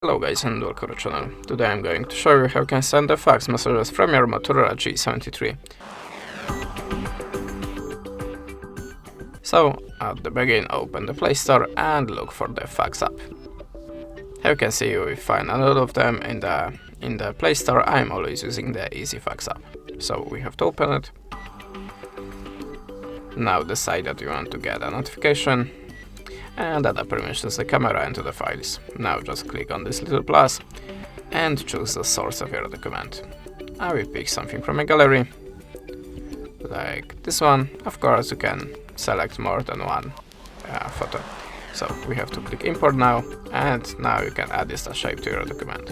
Hello guys and welcome to the channel. Today I'm going to show you how you can send the fax messages from your Motorola G73. So at the beginning open the Play Store and look for the Fax App. How you can see you will find a lot of them in the Play Store. I'm always using the Easy Fax App. So we have to open it. Now decide that you want to get a notification and add the permissions to the camera and to the files. Now just click on this little plus and choose the source of your document. I will pick something from a gallery, like this one. Of course you can select more than one photo. So we have to click import now, and now you can add this shape to your document.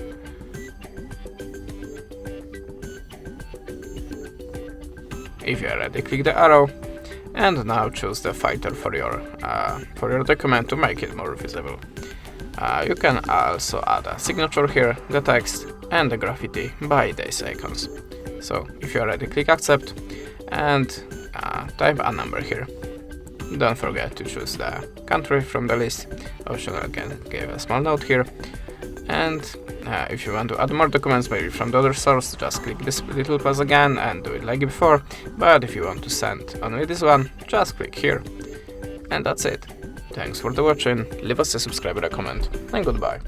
If you are ready, click the arrow. And now choose the filter for your document to make it more visible. You can also add a signature here, the text, and the graffiti by these icons. So if you are ready, click accept and type a number here. Don't forget to choose the country from the list. Optional can give a small note here. And if you want to add more documents, maybe from the other source, just click this little plus again and do it like before. But if you want to send only this one, just click here. And that's it. Thanks for watching, leave us a subscribe and a comment, and goodbye.